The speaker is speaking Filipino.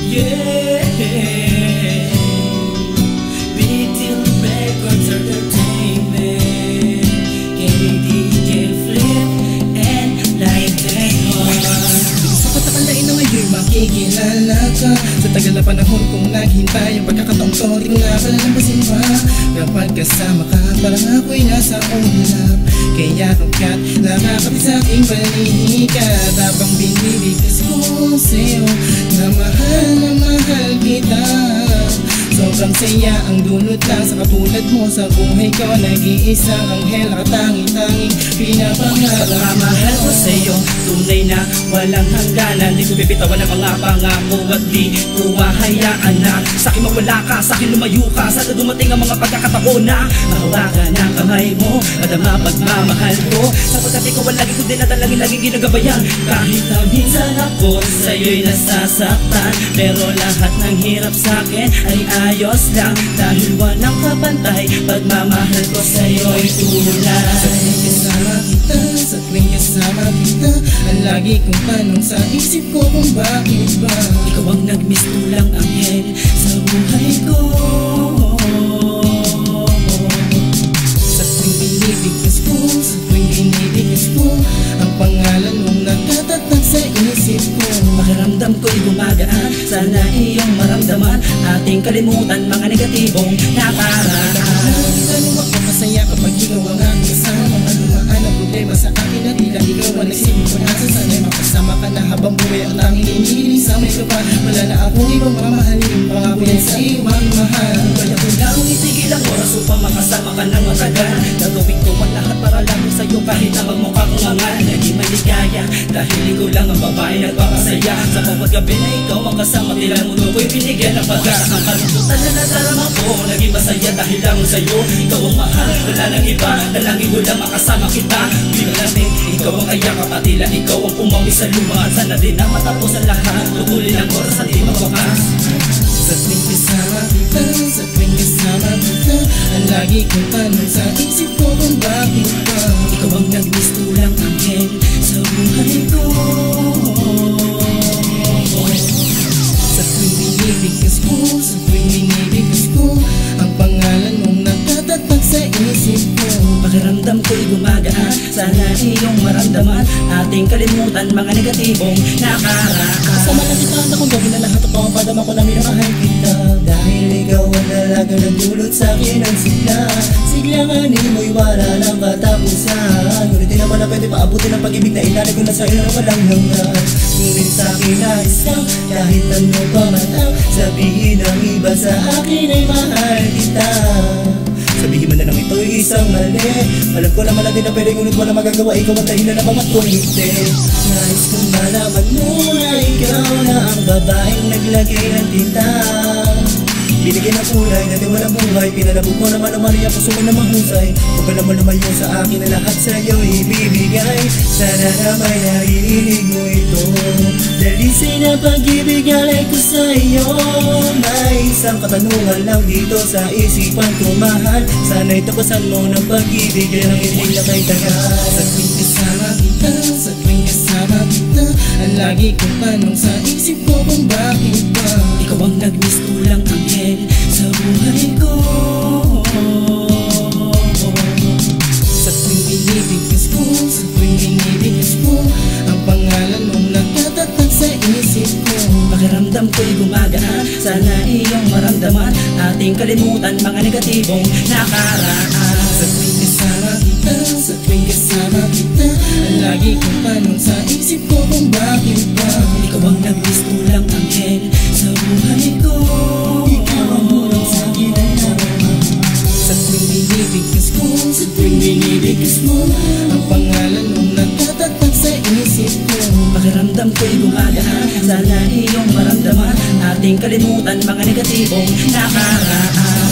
Yeah, Big Deal Records Entertainment, KDJ Flip and Light and Heart. Sa patakandain na ngayon makikilala ka. Sa tagal na panahon kong naghintay ang pagkakataong to, di ko nga palalampasin pa. Kapag kasama ka, parang ako'y nasa ulap. Kaya kagat, nakakapit sa aking balikat. Habang binibigkas ko sa'yo na mahal kita. Sobrang saya ang dulot lang sa katulad mo sa buhay ko. Nag-iisang anghel na katangi-tanging pinapangarap. Pagmamahal ko sa'yo, tunay na walang hangganan. Di ko bibitawan ang mga pangako at di ko hahayaan na sa'kin mawala ka, sa'kin lumayo ka. Sana dumating ang mga pagkakataon na mahawakan ang kamay mo, madama pagmamahal ko. Sapagkat ikaw ang lagi ko dinadalangin, laging ginagabayan. Kahit na minsan ako sa'yo'y nasasaktan, pero lahat ng hirap sa'kin ay ayos lang. Dahil walang kapantay, pagmamahal ko sa'yo'y tunay. Sa tuwing kasama kita, sa tuwing kasama kita, ang lagi kong tanong sa isip ko kung bakit ba ikaw ang nagmistulang anghel sa buhay ko. Sa tuwing binibigkas ko, sa tuwing binibigkas ko, ang pangalan mong nagtatatag sa isip ko. Pakiramdam ko'y gumagaan, sana iyong maramdaman. Ating kalimutan mga negatibong nakaraan. Tanong ako masaya kapag ikaw ang aking kasama. Malumaan ang problema sa akin at tila ikaw ang nagsibig ko. Nasa sana'y makasama ka na habang buhay ang tanging iniiling sa may ka pa. Wala na akong ibang mamahalin, pangako yan sa iyo mahal. Kaya ko lang itigil ang oras upang makasama ka ng matagal. Gagawin ko ang lahat para lang sa'yo kahit na magmukha kong angal. Naging maligaya dahil ikaw lang ang babae nagpapasaya. Sa bawat gabi na ikaw ang kasama, tila mundo ko'y binigyan ng pag-asa. Ang kalungkutan na nadarama ko, naging masaya dahil lang sa'yo. Ikaw ang mahal, wala nang iba, dalangin ko lang makasama kita. Di malamig, ikaw ang kayakap at tila ikaw ang pumawi sa luma. Sana din na matapos ang lahat, tugulin ang oras at di magwakas. Sa tuwing kasama kita, sa tuwing kasama kita, ang lagi kong tanong sa isip ko kung bakit ba ikaw ang nagmistulang anghel sa buhay ko. Sa tuwing binibigkas ko, sa tuwing binibigkas ko, ang pangalan mong nagtatatag sa isip ko. Pakiramdam ko'y gumagaan, sana iyong maramdaman. Ating kalimutan mga negatibong nakaraan. Kasama lang kita at akong gawin na lahat at papadama ko na minamahal kita. Dahil ikaw ang dalaga ng dulot sa akin ang sigla. Siglanganin mo'y wala ng katapusan. Ngunit di naman na pwede paabutin ang pag-ibig na ilalagay ko na sa iyo na walang hanggan. Ngunit sa akin na isang, kahit ano pa man ang sabihin ng iba sa akin ay mahal kita. Sabihin mo na lang ito'y isang mali. Alam ko na malaki na pwede ngunit wala magagawa. Ikaw ang dahilan na bangat kong hindi. Nais kong malaman mo na ikaw na ang babaeng naglagay ng tinta. Binigyan ng kulay, dati walang buhay. Pinalabog mo naman ang mali, ang puso mo na mahusay. Huwag ka naman lumayo sa akin na lahat sa'yo ibibigay. Sana na may narinig mo ito. Dalisay na pag-ibig alay ko sa'yo. May isang katanungan lang dito sa isipan ko, mahal. Sana'y tapasan mo ng pag-ibig yan ang hindi na kay tagal. Sa tuwing kasama kita, sa tuwing kasama kita, ang lagi kong tanong sa isip ko kung bakit ba ikaw ang nagmistulang anghel sa buhay ko. Sa tuwing binibigkas ko, sa tuwing binibigkas ko, ang pangalan mong nagtatatag sa isip ko. Pakiramdam ko'y gumagaan, sana iyong maramdaman. Ating kalimutan mga negatibong nakaraan. Sa tuwing kasama kita, sa tuwing kasama kita, ang lagi kong tanong sa isip ko kung bakit ba ikaw ang nagmistulang anghel sa buhay ko. Ikaw ang mulang sa ginagawa. Sa tuwing binibigkas ko, sa tuwing binibigkas mo, ang pangalan mong nagtatatag sa isip ko. Pakiramdam ko'y gumagaan, sana iyong maramdaman. Ating kalimutan mga negatibong nakaraan.